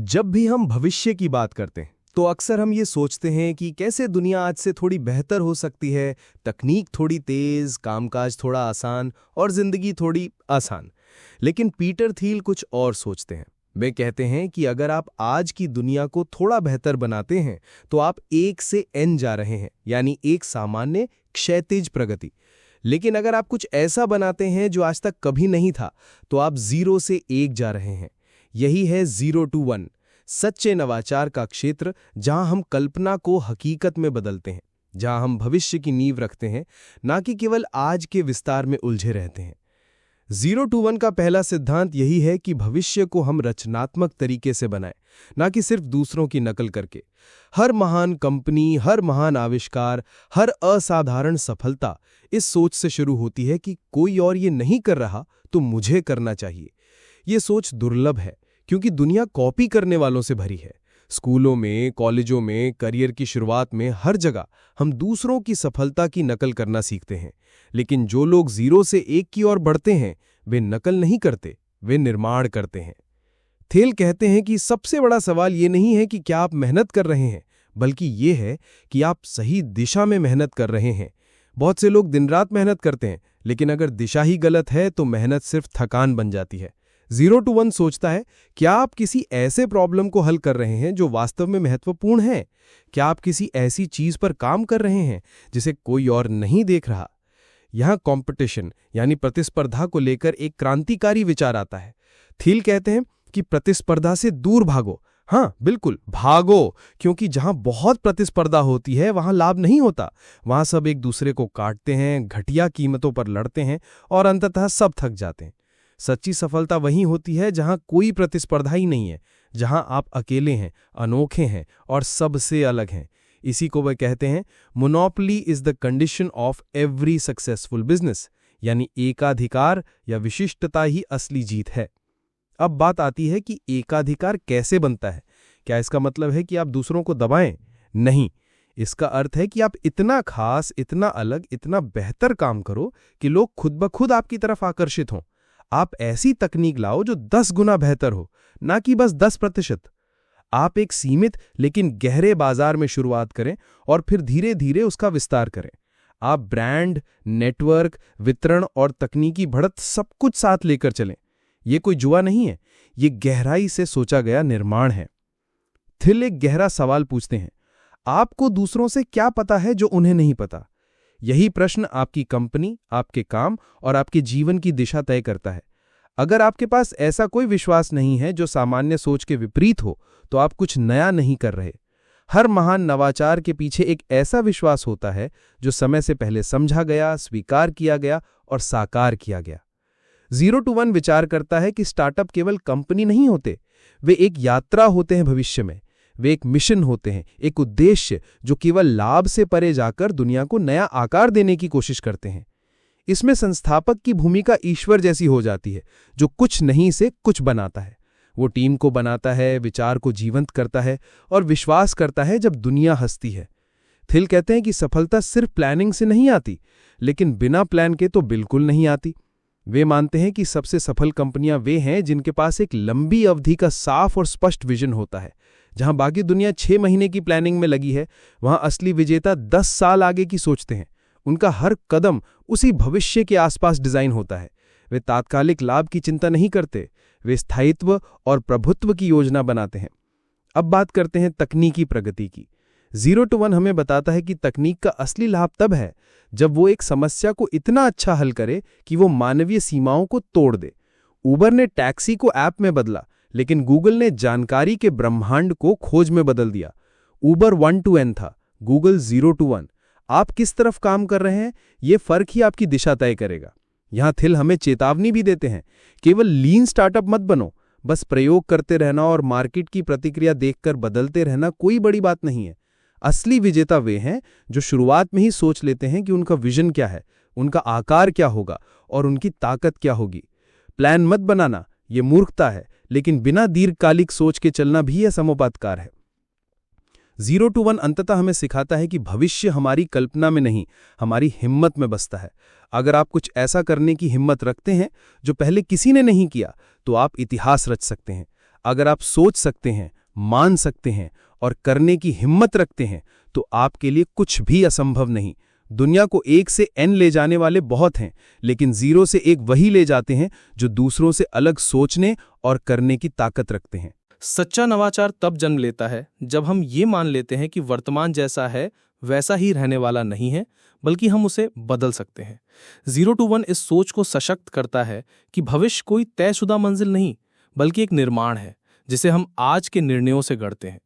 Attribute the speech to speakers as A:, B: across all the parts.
A: जब भी हम भविष्य की बात करते हैं तो अक्सर हम ये सोचते हैं कि कैसे दुनिया आज से थोड़ी बेहतर हो सकती है, तकनीक थोड़ी तेज, कामकाज थोड़ा आसान और जिंदगी थोड़ी आसान। लेकिन पीटर थील कुछ और सोचते हैं। वे कहते हैं कि अगर आप आज की दुनिया को थोड़ा बेहतर बनाते हैं तो आप 1 से n जा रहे हैं, यानी एक सामान्य क्षैतिज प्रगति। लेकिन अगर आप कुछ ऐसा बनाते हैं जो आज तक कभी नहीं था तो आप 0 से 1 जा रहे हैं। यही है 0 to 1, सच्चे नवाचार का क्षेत्र, जहां हम कल्पना को हकीकत में बदलते हैं, जहां हम भविष्य की नींव रखते हैं, ना कि केवल आज के विस्तार में उलझे रहते हैं। 0 to 1 का पहला सिद्धांत यही है कि भविष्य को हम रचनात्मक तरीके से बनाएं, ना कि सिर्फ दूसरों की नकल करके। हर महान कंपनी, हर महान आविष्कार, हर असाधारण सफलता इस सोच से शुरू होती है कि कोई और ये नहीं कर रहा तो मुझे करना चाहिए। ये सोच दुर्लभ है क्योंकि दुनिया कॉपी करने वालों से भरी है। स्कूलों में, कॉलेजों में, करियर की शुरुआत में, हर जगह हम दूसरों की सफलता की नकल करना सीखते हैं। लेकिन जो लोग 0 से 1 की ओर बढ़ते हैं, वे नकल नहीं करते, वे निर्माण करते हैं। थेल कहते हैं कि सबसे बड़ा सवाल ये नहीं है कि क्या आप मेहनत कर रहे हैं, बल्कि ये है कि आप सही दिशा में मेहनत कर रहे हैं। बहुत से लोग दिन रात मेहनत करते हैं, लेकिन अगर दिशा ही गलत है तो मेहनत सिर्फ थकान बन जाती है। 0 to 1 सोचता है, क्या आप किसी ऐसे प्रॉब्लम को हल कर रहे हैं जो वास्तव में महत्वपूर्ण है? क्या आप किसी ऐसी चीज पर काम कर रहे हैं जिसे कोई और नहीं देख रहा? यहां कंपटीशन यानी प्रतिस्पर्धा को लेकर एक क्रांतिकारी विचार आता है। थील कहते हैं कि प्रतिस्पर्धा से दूर भागो। हाँ, बिल्कुल भागो, क्योंकि जहां बहुत प्रतिस्पर्धा होती है वहां लाभ नहीं होता। वहां सब एक दूसरे को काटते हैं, घटिया कीमतों पर लड़ते हैं और अंततः सब थक जाते हैं। सच्ची सफलता वहीं होती है जहां कोई प्रतिस्पर्धा ही नहीं है, जहां आप अकेले हैं, अनोखे हैं और सबसे अलग हैं। इसी को वे कहते हैं, monopoly is the condition of every successful business, यानी एकाधिकार या विशिष्टता ही असली जीत है। अब बात आती है कि एकाधिकार कैसे बनता है। क्या इसका मतलब है कि आप दूसरों को दबाएं? नहीं, इसका अर्थ है कि आप इतना खास, इतना अलग, इतना बेहतर काम करो कि लोग खुद ब खुद आपकी तरफ आकर्षित हों। आप ऐसी तकनीक लाओ जो 10 गुना बेहतर हो, ना कि बस 10%। आप एक सीमित लेकिन गहरे बाजार में शुरुआत करें और फिर धीरे धीरे उसका विस्तार करें। आप ब्रांड, नेटवर्क, वितरण और तकनीकी बढ़त सब कुछ साथ लेकर चलें। ये कोई जुआ नहीं है, ये गहराई से सोचा गया निर्माण है। थिल एक गहरा सवाल पूछते हैं, आपको दूसरों से क्या पता है जो उन्हें नहीं पता? यही प्रश्न आपकी कंपनी, आपके काम और आपके जीवन की दिशा तय करता है। अगर आपके पास ऐसा कोई विश्वास नहीं है जो सामान्य सोच के विपरीत हो, तो आप कुछ नया नहीं कर रहे। हर महान नवाचार के पीछे एक ऐसा विश्वास होता है जो समय से पहले समझा गया, स्वीकार किया गया और साकार किया गया। 0 to 1 विचार करता है कि स्टार्टअप केवल कंपनी नहीं होते, वे एक यात्रा होते हैं भविष्य में। वे एक मिशन होते हैं, एक उद्देश्य जो केवल लाभ से परे जाकर दुनिया को नया आकार देने की कोशिश करते हैं। इसमें संस्थापक की भूमिका ईश्वर जैसी हो जाती है, जो कुछ नहीं से कुछ बनाता है। वो टीम को बनाता है, विचार को जीवंत करता है और विश्वास करता है जब दुनिया हंसती है। थिल कहते हैं कि सफलता सिर्फ प्लानिंग से नहीं आती, लेकिन बिना प्लान के तो बिल्कुल नहीं आती। वे मानते हैं कि सबसे सफल कंपनियां वे हैं जिनके पास एक लंबी अवधि का साफ और स्पष्ट विजन होता है। जहां बाकी दुनिया 6 महीने की प्लानिंग में लगी है, वहां असली विजेता 10 साल आगे की सोचते हैं। उनका हर कदम उसी भविष्य के आसपास डिजाइन होता है। वे तात्कालिक लाभ की चिंता नहीं करते, वे स्थायित्व और प्रभुत्व की योजना बनाते हैं। अब बात करते हैं तकनीकी प्रगति की। 0 to 1 हमें बताता है कि तकनीक का असली लाभ तब है जब वो एक समस्या को इतना अच्छा हल करे कि वो मानवीय सीमाओं को तोड़ दे। उबर ने टैक्सी को ऐप में बदला, लेकिन गूगल ने जानकारी के ब्रह्मांड को खोज में बदल दिया। उबर 1 to n था, गूगल 0 to 1। आप किस तरफ काम कर रहे हैं, ये फर्क ही आपकी दिशा तय करेगा। यहां थिल हमें चेतावनी भी देते हैं, केवल लीन स्टार्टअप मत बनो। बस प्रयोग करते रहना और मार्केट की प्रतिक्रिया देखकर बदलते रहना कोई बड़ी बात नहीं है। असली विजेता वे हैं जो शुरुआत में ही सोच लेते हैं कि उनका विजन क्या है, उनका आकार क्या होगा और उनकी ताकत क्या होगी। प्लान मत बनाना, ये मूर्खता है, लेकिन बिना दीर्घकालिक सोच के चलना भी यह समोपातकार है। 0 to 1 अंततः हमें सिखाता है कि भविष्य हमारी कल्पना में नहीं, हमारी हिम्मत में बसता है। अगर आप कुछ ऐसा करने की हिम्मत रखते हैं जो पहले किसी ने नहीं किया, तो आप इतिहास रच सकते हैं। अगर आप सोच सकते हैं, मान सकते हैं और करने की हिम्मत रखते हैं तो आपके लिए कुछ भी असंभव नहीं। दुनिया को 1 से n ले जाने वाले बहुत हैं, लेकिन 0 से 1 वही ले जाते हैं जो दूसरों से अलग सोचने और करने की ताकत रखते हैं।
B: सच्चा नवाचार तब जन्म लेता है जब हम ये मान लेते हैं कि वर्तमान जैसा है वैसा ही रहने वाला नहीं है, बल्कि हम उसे बदल सकते हैं। 0 to 1 इस सोच को सशक्त करता है कि भविष्य कोई तयशुदा मंजिल नहीं, बल्कि एक निर्माण है जिसे हम आज के निर्णयों से गढ़ते हैं।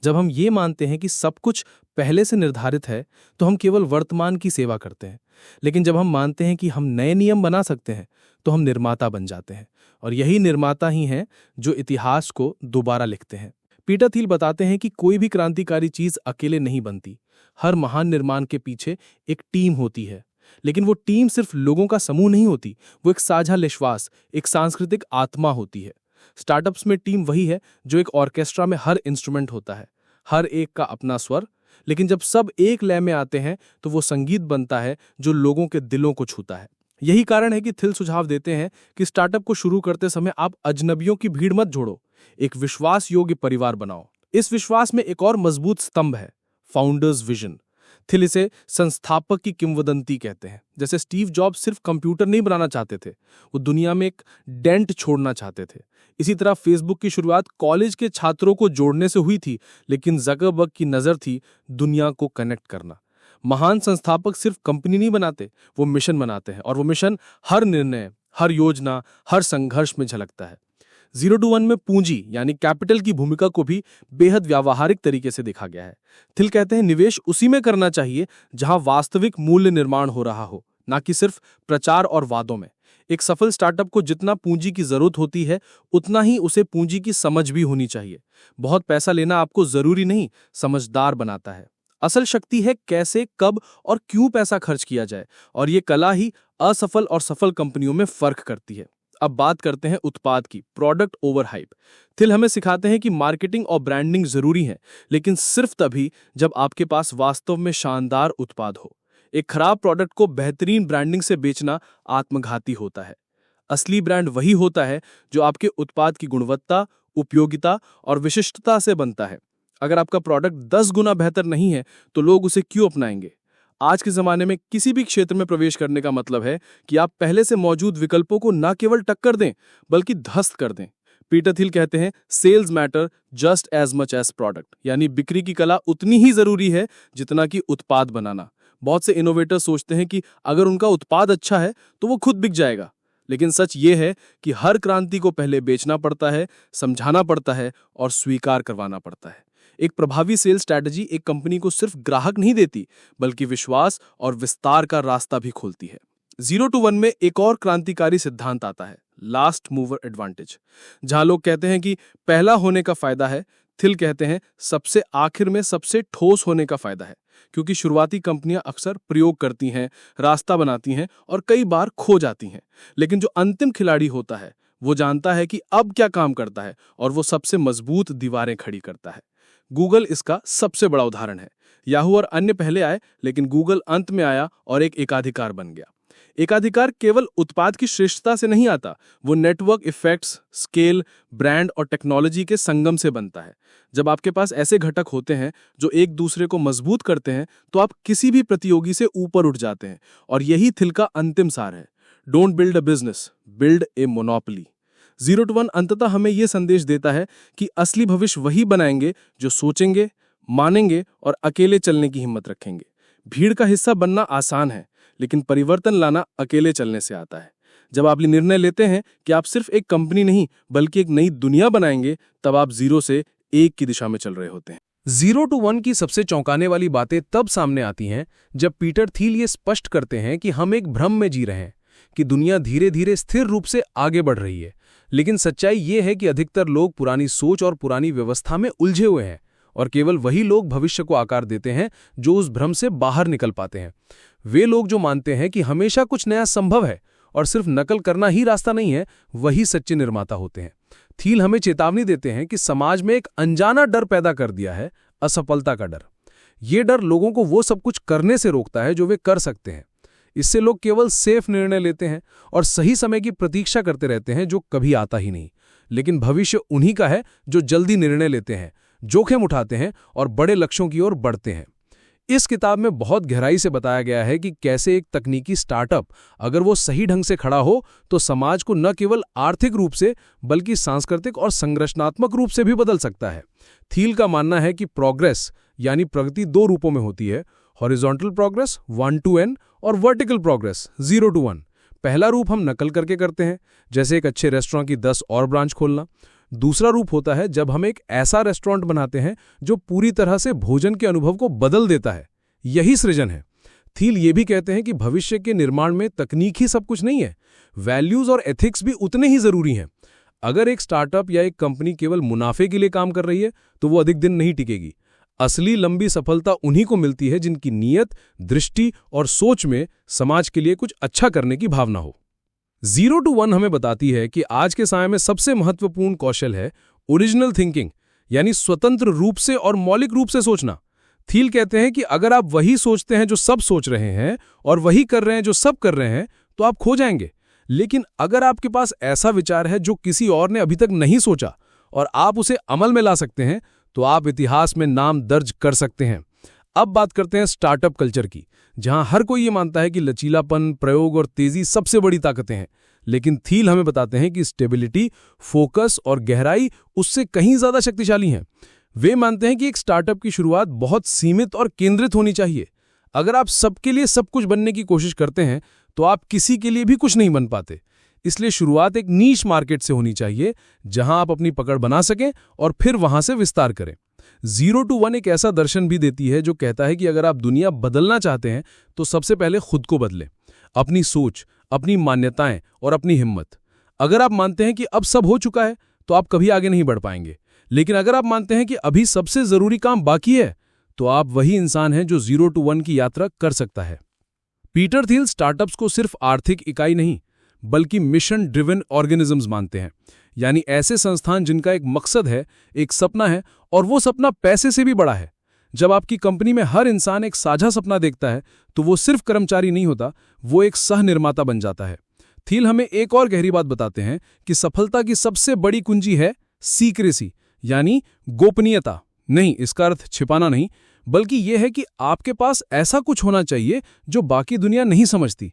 B: जब हम ये मानते हैं कि सब कुछ पहले से निर्धारित है, तो हम केवल वर्तमान की सेवा करते हैं। लेकिन जब हम मानते हैं कि हम नए नियम बना सकते हैं, तो हम निर्माता बन जाते हैं। और यही निर्माता ही हैं जो इतिहास को दोबारा लिखते हैं। पीटर थिल बताते हैं कि कोई भी क्रांतिकारी चीज अकेले नहीं बनती। हर महान निर्माण के पीछे एक टीम होती है। लेकिन वो टीम सिर्फ लोगों का समूह नहीं होती, वो एक साझा विश्वास, एक सांस्कृतिक आत्मा होती है। स्टार्टअप्स में टीम वही है जो एक ऑर्केस्ट्रा में हर इंस्ट्रूमेंट होता है, हर एक का अपना स्वर, लेकिन जब सब एक लय में आते हैं तो वो संगीत बनता है जो लोगों के दिलों को छूता है। यही कारण है कि थिल सुझाव देते हैं कि स्टार्टअप को शुरू करते समय आप अजनबियों की भीड़ मत जोड़ो, एक विश्वास योग्य परिवार बनाओ। इस विश्वास में एक और मजबूत स्तंभ है, फाउंडर्स विजन। थिल इसे संस्थापक की किंवदंती कहते हैं। जैसे स्टीव जॉब्स सिर्फ कंप्यूटर नहीं बनाना चाहते थे, वो दुनिया में एक डेंट छोड़ना चाहते थे। इसी तरह फेसबुक की शुरुआत कॉलेज के छात्रों को जोड़ने से हुई थी, लेकिन जकरबर्ग की नज़र थी दुनिया को कनेक्ट करना। महान संस्थापक सिर्फ कंपनी नहीं बनाते, वो मिशन बनाते हैं, और वो मिशन हर निर्णय, हर योजना, हर संघर्ष में झलकता है। 0 to 1 में पूंजी यानी कैपिटल की भूमिका को भी बेहद व्यावहारिक तरीके से देखा गया है। थिल कहते हैं निवेश उसी में करना चाहिए जहां वास्तविक मूल्य निर्माण हो रहा हो, ना कि सिर्फ प्रचार और वादों में। एक सफल स्टार्टअप को जितना पूंजी की जरूरत होती है, उतना ही उसे पूंजी की समझ भी होनी चाहिए। बहुत पैसा लेना आपको जरूरी नहीं, समझदार बनाता है। असल शक्ति है कैसे, कब और क्यों पैसा खर्च किया जाए, और ये कला ही असफल और सफल कंपनियों में फर्क करती है। अब बात करते हैं उत्पाद की, प्रोडक्ट ओवर हाइप। थिल हमें सिखाते हैं कि मार्केटिंग और ब्रांडिंग जरूरी है, लेकिन सिर्फ तभी जब आपके पास वास्तव में शानदार उत्पाद हो। एक खराब प्रोडक्ट को बेहतरीन ब्रांडिंग से बेचना आत्मघाती होता है। असली ब्रांड वही होता है जो आपके उत्पाद की गुणवत्ता, उपयोगिता और विशिष्टता से बनता है। अगर आपका प्रोडक्ट 10 गुना बेहतर नहीं है, तो लोग उसे क्यों अपनाएंगे? आज के जमाने में किसी भी क्षेत्र में प्रवेश करने का मतलब है कि आप पहले से मौजूद विकल्पों को न केवल टक्कर दें, बल्कि ध्वस्त कर दें। पीटर थिल कहते हैं sales matter just as much as product, यानी बिक्री की कला उतनी ही जरूरी है जितना कि उत्पाद बनाना। बहुत से इनोवेटर सोचते हैं कि अगर उनका उत्पाद अच्छा है तो वो खुद बिक जाएगा, लेकिन सच ये है कि हर क्रांति को पहले बेचना पड़ता है, समझाना पड़ता है और स्वीकार करवाना पड़ता है। एक प्रभावी सेल्स स्ट्रैटेजी एक कंपनी को सिर्फ ग्राहक नहीं देती, बल्कि विश्वास और विस्तार का रास्ता भी खोलती है। 0 to 1 में एक और क्रांतिकारी सिद्धांत आता है, लास्ट मूवर एडवांटेज। जहां लोग कहते हैं कि पहला होने का फायदा है, थिल कहते हैं सबसे आखिर में सबसे ठोस होने का फायदा है। क्योंकि शुरुआती कंपनियां अक्सर प्रयोग करती हैं, रास्ता बनाती हैं और कई बार खो जाती हैं, लेकिन जो अंतिम खिलाड़ी होता है वो जानता है कि अब क्या काम करता है और वो सबसे मजबूत दीवारें खड़ी करता है। गूगल इसका सबसे बड़ा उदाहरण है। याहू और अन्य पहले आए, लेकिन गूगल अंत में आया और एक एकाधिकार बन गया। एकाधिकार केवल उत्पाद की श्रेष्ठता से नहीं आता, वो नेटवर्क इफेक्ट्स, स्केल, ब्रांड और टेक्नोलॉजी के संगम से बनता है। जब आपके पास ऐसे घटक होते हैं जो एक दूसरे को मजबूत करते हैं, तो आप किसी भी प्रतियोगी से ऊपर उठ जाते हैं। और यही थिल का अंतिम सार है, don't build a business, build a monopoly. 0 to 1 अंततः हमें यह संदेश देता है कि असली भविष्य वही बनाएंगे जो सोचेंगे, मानेंगे और अकेले चलने की हिम्मत रखेंगे। भीड़ का हिस्सा बनना आसान है, लेकिन परिवर्तन लाना अकेले चलने से आता है। जब आप निर्णय लेते हैं कि आप सिर्फ एक कंपनी नहीं बल्कि एक नई दुनिया बनाएंगे, तब आप 0 से 1 की दिशा में चल रहे होते हैं।
C: 0 to 1 की सबसे चौंकाने वाली बातें तब सामने आती हैं जब पीटर थिल ये स्पष्ट करते हैं कि हम एक भ्रम में जी रहे हैं कि दुनिया धीरे धीरे स्थिर रूप से आगे बढ़ रही है। लेकिन सच्चाई ये है कि अधिकतर लोग पुरानी सोच और पुरानी व्यवस्था में उलझे हुए हैं, और केवल वही लोग भविष्य को आकार देते हैं जो उस भ्रम से बाहर निकल पाते हैं। वे लोग जो मानते हैं कि हमेशा कुछ नया संभव है और सिर्फ नकल करना ही रास्ता नहीं है, वही सच्चे निर्माता होते हैं। थील हमें चेतावनी देते हैं कि समाज में एक अनजाना डर पैदा कर दिया है, असफलता का डर। ये डर लोगों को वो सब कुछ करने से रोकता है जो वे कर सकते हैं। इससे लोग केवल सेफ निर्णय लेते हैं और सही समय की प्रतीक्षा करते रहते हैं जो कभी आता ही नहीं। लेकिन भविष्य उन्हीं का है जो जल्दी निर्णय लेते हैं, जोखिम उठाते हैं और बड़े लक्ष्यों की ओर बढ़ते हैं। इस किताब में बहुत गहराई से बताया गया है कि कैसे एक तकनीकी स्टार्टअप, अगर वो सही ढंग से खड़ा हो, तो समाज को न केवल आर्थिक रूप से बल्कि सांस्कृतिक और संरचनात्मक रूप से भी बदल सकता है। थील का मानना है कि प्रोग्रेस यानी प्रगति दो रूपों में होती है, हॉरिजॉन्टल प्रोग्रेस 1 to n और वर्टिकल प्रोग्रेस 0 to 1। पहला रूप हम नकल करके करते हैं, जैसे एक अच्छे रेस्टोरेंट की 10 और ब्रांच खोलना। दूसरा रूप होता है जब हम एक ऐसा रेस्टोरेंट बनाते हैं जो पूरी तरह से भोजन के अनुभव को बदल देता है। यही सृजन है। थील ये भी कहते हैं कि भविष्य के निर्माण में तकनीक ही सब कुछ नहीं है, वैल्यूज और एथिक्स भी उतने ही जरूरी हैं। अगर एक स्टार्टअप या एक कंपनी केवल मुनाफे के लिए काम कर रही है तो वो अधिक दिन नहीं टिकेगी। असली लंबी सफलता उन्हीं को मिलती है जिनकी नीयत, दृष्टि और सोच में समाज के लिए कुछ अच्छा करने की भावना हो। 0 to 1 हमें बताती है कि आज के समय में सबसे महत्वपूर्ण कौशल है ओरिजिनल थिंकिंग, यानी स्वतंत्र रूप से और मौलिक रूप से सोचना। थील कहते हैं कि अगर आप वही सोचते हैं जो सब सोच रहे हैं और वही कर रहे हैं जो सब कर रहे हैं, तो आप खो जाएंगे। लेकिन अगर आपके पास ऐसा विचार है जो किसी और ने अभी तक नहीं सोचा और आप उसे अमल में ला सकते हैं, तो आप इतिहास में नाम दर्ज कर सकते हैं। अब बात करते हैं स्टार्टअप कल्चर की, जहां हर कोई ये मानता है कि लचीलापन, प्रयोग और तेजी सबसे बड़ी ताकतें हैं। लेकिन थील हमें बताते हैं कि स्टेबिलिटी, फोकस और गहराई उससे कहीं ज्यादा शक्तिशाली हैं। वे मानते हैं कि एक स्टार्टअप की शुरुआत बहुत सीमित और केंद्रित होनी चाहिए। अगर आप सबके लिए सब कुछ बनने की कोशिश करते हैं तो आप किसी के लिए भी कुछ नहीं बन पाते। इसलिए शुरुआत एक नीश मार्केट से होनी चाहिए, जहां आप अपनी पकड़ बना सकें और फिर वहां से विस्तार करें। 0 to 1 एक ऐसा दर्शन भी देती है जो कहता है कि अगर आप दुनिया बदलना चाहते हैं तो सबसे पहले खुद को बदलें, अपनी सोच, अपनी मान्यताएं और अपनी हिम्मत। अगर आप मानते हैं कि अब सब हो चुका है तो आप कभी आगे नहीं बढ़ पाएंगे। लेकिन अगर आप मानते हैं कि अभी सबसे जरूरी काम बाकी है, तो आप वही इंसान हैं जो 0 to 1 की यात्रा कर सकता है। पीटर थील स्टार्टअप्स को सिर्फ आर्थिक इकाई नहीं बल्कि मिशन ड्रिवन ऑर्गेनिजम्स मानते हैं, यानी ऐसे संस्थान जिनका एक मकसद है, एक सपना है और वो सपना पैसे से भी बड़ा है। जब आपकी कंपनी में हर इंसान एक साझा सपना देखता है तो वो सिर्फ कर्मचारी नहीं होता, वो एक सह निर्माता बन जाता है। थील हमें एक और गहरी बात बताते हैं कि सफलता की सबसे बड़ी कुंजी है सीक्रेसी, यानी गोपनीयता। नहीं, इसका अर्थ छिपाना नहीं, बल्कि यह है कि आपके पास ऐसा कुछ होना चाहिए जो बाकी दुनिया नहीं समझती।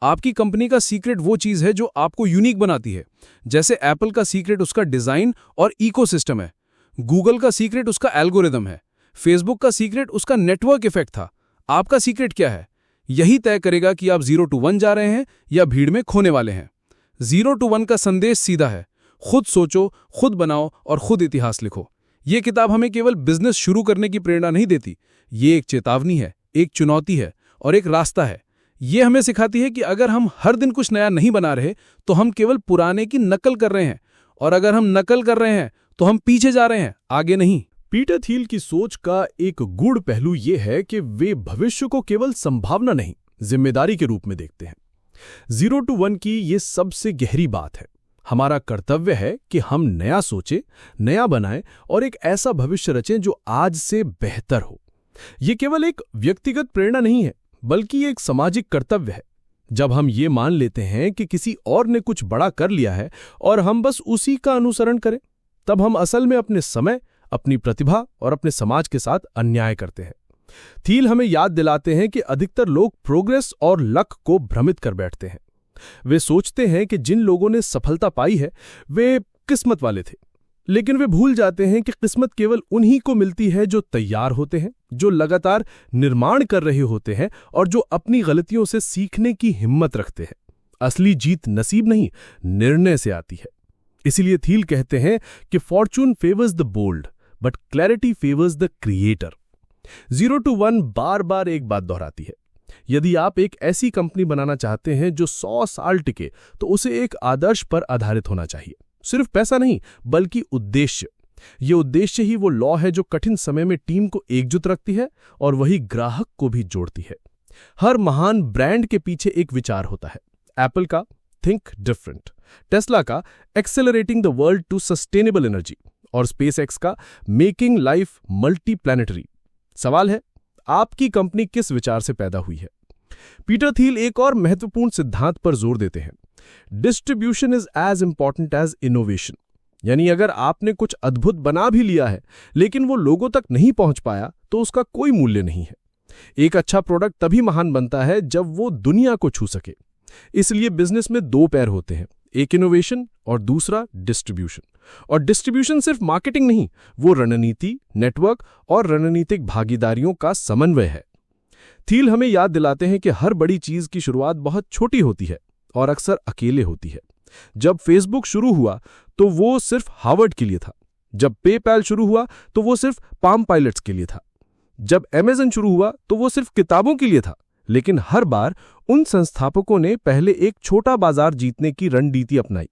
C: आपकी कंपनी का सीक्रेट वो चीज़ है जो आपको यूनिक बनाती है। जैसे एप्पल का सीक्रेट उसका डिज़ाइन और इकोसिस्टम है, गूगल का सीक्रेट उसका एल्गोरिदम है, फेसबुक का सीक्रेट उसका नेटवर्क इफेक्ट था। आपका सीक्रेट क्या है? यही तय करेगा कि आप 0 to 1 जा रहे हैं या भीड़ में खोने वाले हैं। 0 to 1 का संदेश सीधा है, खुद सोचो, खुद बनाओ और खुद इतिहास लिखो। ये किताब हमें केवल बिजनेस शुरू करने की प्रेरणा नहीं देती, ये एक चेतावनी है, एक चुनौती है और एक रास्ता है। ये हमें सिखाती है कि अगर हम हर दिन कुछ नया नहीं बना रहे तो हम केवल पुराने की नकल कर रहे हैं, और अगर हम नकल कर रहे हैं तो हम पीछे जा रहे हैं, आगे नहीं।
D: पीटर थील की सोच का एक गूढ़ पहलू ये है कि वे भविष्य को केवल संभावना नहीं, जिम्मेदारी के रूप में देखते हैं। 0 to 1 की ये सबसे गहरी बात है। हमारा कर्तव्य है कि हम नया सोचें, नया बनाएं और एक ऐसा भविष्य रचें जो आज से बेहतर हो। ये केवल एक व्यक्तिगत प्रेरणा नहीं है, बल्कि एक सामाजिक कर्तव्य है। जब हम ये मान लेते हैं कि किसी और ने कुछ बड़ा कर लिया है और हम बस उसी का अनुसरण करें, तब हम असल में अपने समय, अपनी प्रतिभा और अपने समाज के साथ अन्याय करते हैं। थील हमें याद दिलाते हैं कि अधिकतर लोग प्रोग्रेस और लक को भ्रमित कर बैठते हैं। वे सोचते हैं कि जिन लोगों ने सफलता पाई है वे किस्मत वाले थे, लेकिन वे भूल जाते हैं कि किस्मत केवल उन्हीं को मिलती है जो तैयार होते हैं, जो लगातार निर्माण कर रहे होते हैं और जो अपनी गलतियों से सीखने की हिम्मत रखते हैं। असली जीत नसीब नहीं, निर्णय से आती है। इसीलिए थील कहते हैं कि fortune favours the bold but clarity favours the creator. 0 to 1 बार बार एक बात दोहराती है, यदि आप एक ऐसी कंपनी बनाना चाहते हैं जो 100 साल टिके तो उसे एक आदर्श पर आधारित होना चाहिए। सिर्फ पैसा नहीं बल्कि उद्देश्य। ये उद्देश्य ही वो लॉ है जो कठिन समय में टीम को एकजुट रखती है और वही ग्राहक को भी जोड़ती है। हर महान ब्रांड के पीछे एक विचार होता है। एप्पल का थिंक डिफरेंट, टेस्ला का accelerating the world to sustainable energy और स्पेसएक्स का मेकिंग लाइफ मल्टी प्लैनेटरी। सवाल है, आपकी कंपनी किस विचार से पैदा हुई है? पीटर थील एक और महत्वपूर्ण सिद्धांत पर जोर देते हैं, distribution is as important as innovation. यानी अगर आपने कुछ अद्भुत बना भी लिया है लेकिन वो लोगों तक नहीं पहुंच पाया तो उसका कोई मूल्य नहीं है। एक अच्छा प्रोडक्ट तभी महान बनता है जब वो दुनिया को छू सके। इसलिए बिजनेस में दो पैर होते हैं, एक इनोवेशन और दूसरा डिस्ट्रीब्यूशन। और डिस्ट्रीब्यूशन सिर्फ मार्केटिंग नहीं, वो रणनीति, नेटवर्क और रणनीतिक भागीदारियों का समन्वय है। थील हमें याद दिलाते हैं कि हर बड़ी चीज की शुरुआत बहुत छोटी होती है और अक्सर अकेले होती है। जब फेसबुक शुरू हुआ तो वो सिर्फ हार्वर्ड के लिए था। जब पेपैल शुरू हुआ तो वो सिर्फ पाम पायलट्स के लिए था। जब अमेज़न शुरू हुआ तो वो सिर्फ किताबों के लिए था। लेकिन हर बार उन संस्थापकों ने पहले एक छोटा बाजार जीतने की रणनीति अपनाई।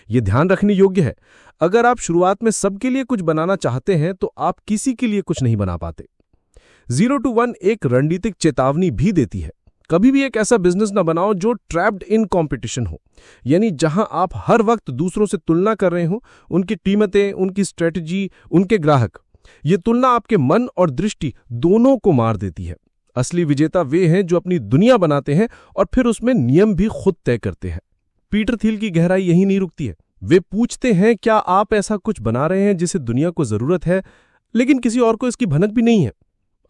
D: ये ध्यान रखने योग्य है, अगर आप शुरुआत में सबके लिए कुछ बनाना चाहते हैं तो आप किसी के लिए कुछ नहीं बना पाते। 0 to 1 एक रणनीतिक चेतावनी भी देती है। कभी भी एक ऐसा बिजनेस न बनाओ जो ट्रैप्ड इन कंपटीशन हो, यानी जहां आप हर वक्त दूसरों से तुलना कर रहे हो, उनकी कीमतें, उनकी स्ट्रेटजी, उनके ग्राहक। ये तुलना आपके मन और दृष्टि दोनों को मार देती है। असली विजेता वे हैं जो अपनी दुनिया बनाते हैं और फिर उसमें नियम भी खुद तय करते हैं। पीटर थील की गहराई यही नहीं रुकती है। वे पूछते हैं, क्या आप ऐसा कुछ बना रहे हैं जिसे दुनिया को जरूरत है लेकिन किसी और को इसकी भनक भी नहीं है?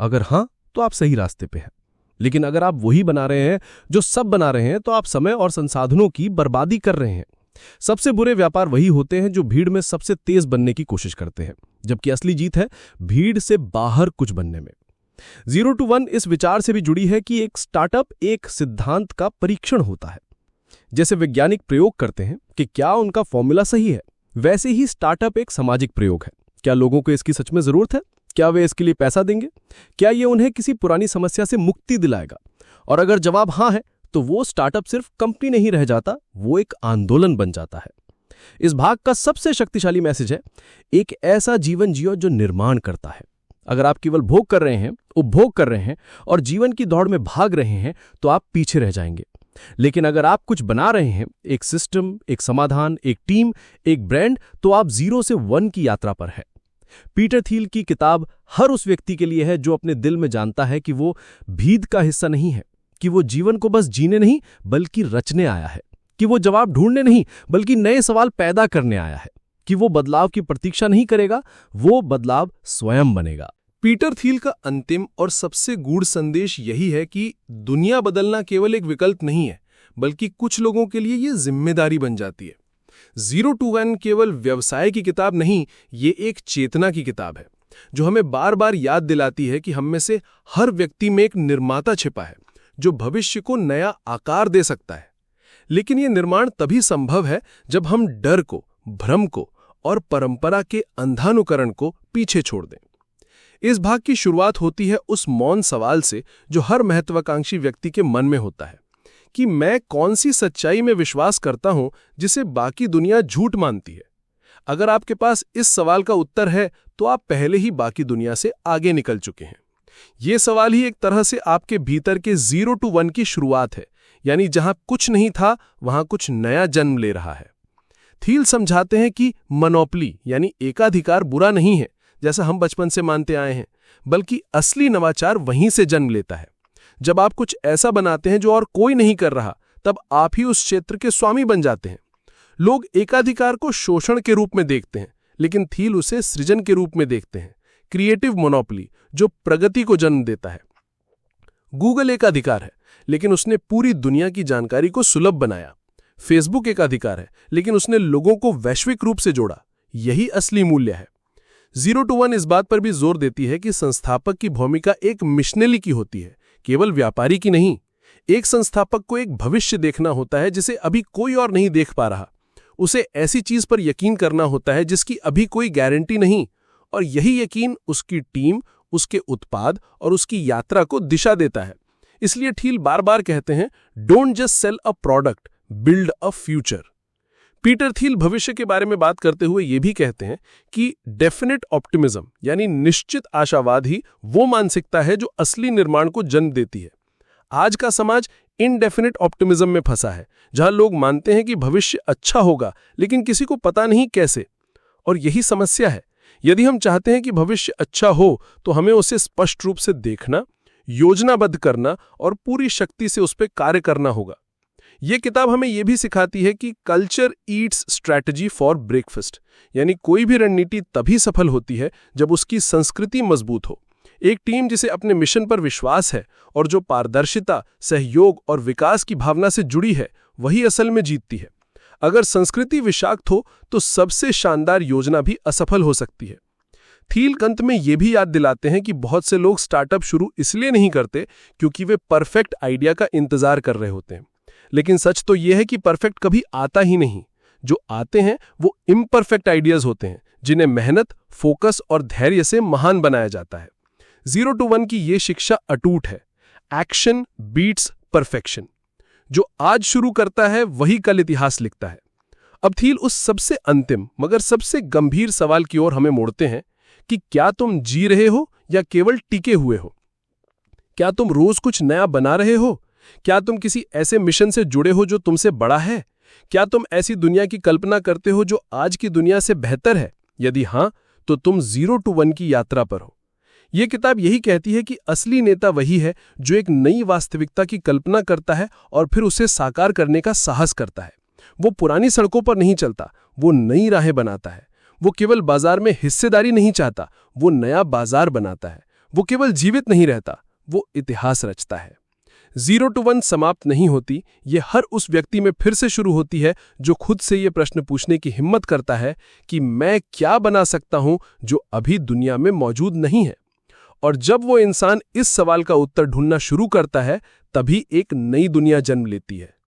D: अगर हां तो आप सही रास्ते पे हैं। लेकिन अगर आप वही बना रहे हैं जो सब बना रहे हैं तो आप समय और संसाधनों की बर्बादी कर रहे हैं। सबसे बुरे व्यापार वही होते हैं जो भीड़ में सबसे तेज बनने की कोशिश करते हैं, जबकि असली जीत है भीड़ से बाहर कुछ बनने में। 0 to 1 इस विचार से भी जुड़ी है कि एक स्टार्टअप एक सिद्धांत का परीक्षण होता है। जैसे वैज्ञानिक प्रयोग करते हैं कि क्या उनका फॉर्मूला सही है, वैसे ही स्टार्टअप एक सामाजिक प्रयोग है। क्या लोगों को इसकी सच में जरूरत है? क्या वे इसके लिए पैसा देंगे? क्या ये उन्हें किसी पुरानी समस्या से मुक्ति दिलाएगा? और अगर जवाब हां है तो वो स्टार्टअप सिर्फ कंपनी नहीं रह जाता, वो एक आंदोलन बन जाता है। इस भाग का सबसे शक्तिशाली मैसेज है, एक ऐसा जीवन जियो जो निर्माण करता है। अगर आप केवल भोग कर रहे हैं, उपभोग कर रहे हैं और जीवन की दौड़ में भाग रहे हैं तो आप पीछे रह जाएंगे। लेकिन अगर आप कुछ बना रहे हैं, एक सिस्टम, एक समाधान, एक टीम, एक ब्रांड, तो आप 0 से 1 की यात्रा पर है। पीटर थील की किताब हर उस व्यक्ति के लिए है जो अपने दिल में जानता है कि वो भीड़ का हिस्सा नहीं है, कि वो जीवन को बस जीने नहीं बल्कि रचने आया है, कि वो जवाब ढूंढने नहीं बल्कि नए सवाल पैदा करने आया है, कि वो बदलाव की प्रतीक्षा नहीं करेगा, वो बदलाव स्वयं बनेगा।
B: पीटर थील का अंतिम और सबसे गूढ़ संदेश यही है कि दुनिया बदलना केवल एक विकल्प नहीं है, बल्कि कुछ लोगों के लिए ये जिम्मेदारी बन जाती है। 0 to 1 केवल व्यवसाय की किताब नहीं, ये एक चेतना की किताब है जो हमें बार बार याद दिलाती है कि हम में से हर व्यक्ति में एक निर्माता छिपा है जो भविष्य को नया आकार दे सकता है। लेकिन ये निर्माण तभी संभव है जब हम डर को, भ्रम को और परंपरा के अंधानुकरण को पीछे छोड़ दें। इस भाग की शुरुआत होती है उस मौन सवाल से जो हर महत्वाकांक्षी व्यक्ति के मन में होता है कि मैं कौन सी सच्चाई में विश्वास करता हूं जिसे बाकी दुनिया झूठ मानती है। अगर आपके पास इस सवाल का उत्तर है तो आप पहले ही बाकी दुनिया से आगे निकल चुके हैं। ये सवाल ही एक तरह से आपके भीतर के 0 to 1 की शुरुआत है, यानी जहां कुछ नहीं था वहां कुछ नया जन्म ले रहा है। थील समझाते हैं कि मोनोपोली यानी एकाधिकार बुरा नहीं है जैसा हम बचपन से मानते आए हैं, बल्कि असली नवाचार वहीं से जन्म लेता है। जब आप कुछ ऐसा बनाते हैं जो और कोई नहीं कर रहा, तब आप ही उस क्षेत्र के स्वामी बन जाते हैं। लोग एकाधिकार को शोषण के रूप में देखते हैं, लेकिन थील उसे सृजन के रूप में देखते हैं, क्रिएटिव मोनोपोली जो प्रगति को जन्म देता है। गूगल एकाधिकार है, लेकिन उसने पूरी दुनिया की जानकारी को सुलभ बनाया। फेसबुक एकाधिकार है, लेकिन उसने लोगों को वैश्विक रूप से जोड़ा। यही असली मूल्य है। 0 to 1 इस बात पर भी जोर देती है कि संस्थापक की भूमिका एक मिशनरी की होती है, केवल व्यापारी की नहीं। एक संस्थापक को एक भविष्य देखना होता है जिसे अभी कोई और नहीं देख पा रहा। उसे ऐसी चीज पर यकीन करना होता है जिसकी अभी कोई गारंटी नहीं, और यही यकीन उसकी टीम, उसके उत्पाद और उसकी यात्रा को दिशा देता है। इसलिए थील बार बार कहते हैं, don't just sell a product, build a future. Peter Thiel भविष्य के बारे में बात करते हुए ये भी कहते हैं कि डेफिनेट ऑप्टिमिज्म यानी निश्चित आशावाद ही वो मानसिकता है जो असली निर्माण को जन्म देती है। आज का समाज इनडेफिनेट ऑप्टिमिज्म में फंसा है, जहां लोग मानते हैं कि भविष्य अच्छा होगा लेकिन किसी को पता नहीं कैसे। और यही समस्या है। यदि हम चाहते हैं कि भविष्य अच्छा हो तो हमें उसे स्पष्ट रूप से देखना, योजनाबद्ध करना और पूरी शक्ति से उस पर कार्य करना होगा।
D: ये किताब हमें ये भी सिखाती है कि culture Yeats strategy for breakfast, यानी कोई भी रणनीति तभी सफल होती है जब उसकी संस्कृति मजबूत हो। एक टीम जिसे अपने मिशन पर विश्वास है और जो पारदर्शिता, सहयोग और विकास की भावना से जुड़ी है, वही असल में जीतती है। अगर संस्कृति विषाक्त हो तो सबसे शानदार योजना भी असफल हो सकती है। थील अंत में ये भी याद दिलाते हैं कि बहुत से लोग स्टार्टअप शुरू इसलिए नहीं करते क्योंकि वे परफेक्ट आइडिया का इंतजार कर रहे होते हैं, लेकिन सच तो यह है कि परफेक्ट कभी आता ही नहीं। जो आते हैं वो इम्परफेक्ट आइडियाज होते हैं, जिन्हें मेहनत, फोकस और धैर्य से महान बनाया जाता है। 0 to 1 की ये शिक्षा अटूट है। Action beats perfection. जो आज शुरू करता है वही कल इतिहास लिखता है। अब थील उस सबसे अंतिम मगर सबसे गंभीर सवाल की ओर हमें मोड़ते हैं कि क्या तुम जी रहे हो या केवल टिके हुए हो? क्या तुम रोज कुछ नया बना रहे हो? क्या तुम किसी ऐसे मिशन से जुड़े हो जो तुमसे बड़ा है? क्या तुम ऐसी दुनिया की कल्पना करते हो जो आज की दुनिया से बेहतर है? यदि हाँ, तो तुम 0 to 1 की यात्रा पर हो। ये किताब यही कहती है कि असली नेता वही है जो एक नई वास्तविकता की कल्पना करता है और फिर उसे साकार करने का साहस करता है। वो पुरानी सड़कों पर नहीं चलता, वो नई राहें बनाता है। वो केवल बाजार में हिस्सेदारी नहीं चाहता, वो नया बाजार बनाता है। वो केवल जीवित नहीं रहता, वो इतिहास रचता है। 0 to 1 समाप्त नहीं होती, ये हर उस व्यक्ति में फिर से शुरू होती है जो खुद से ये प्रश्न पूछने की हिम्मत करता है कि मैं क्या बना सकता हूं जो अभी दुनिया में मौजूद नहीं है। और जब वो इंसान इस सवाल का उत्तर ढूंढना शुरू करता है, तभी एक नई दुनिया जन्म लेती है।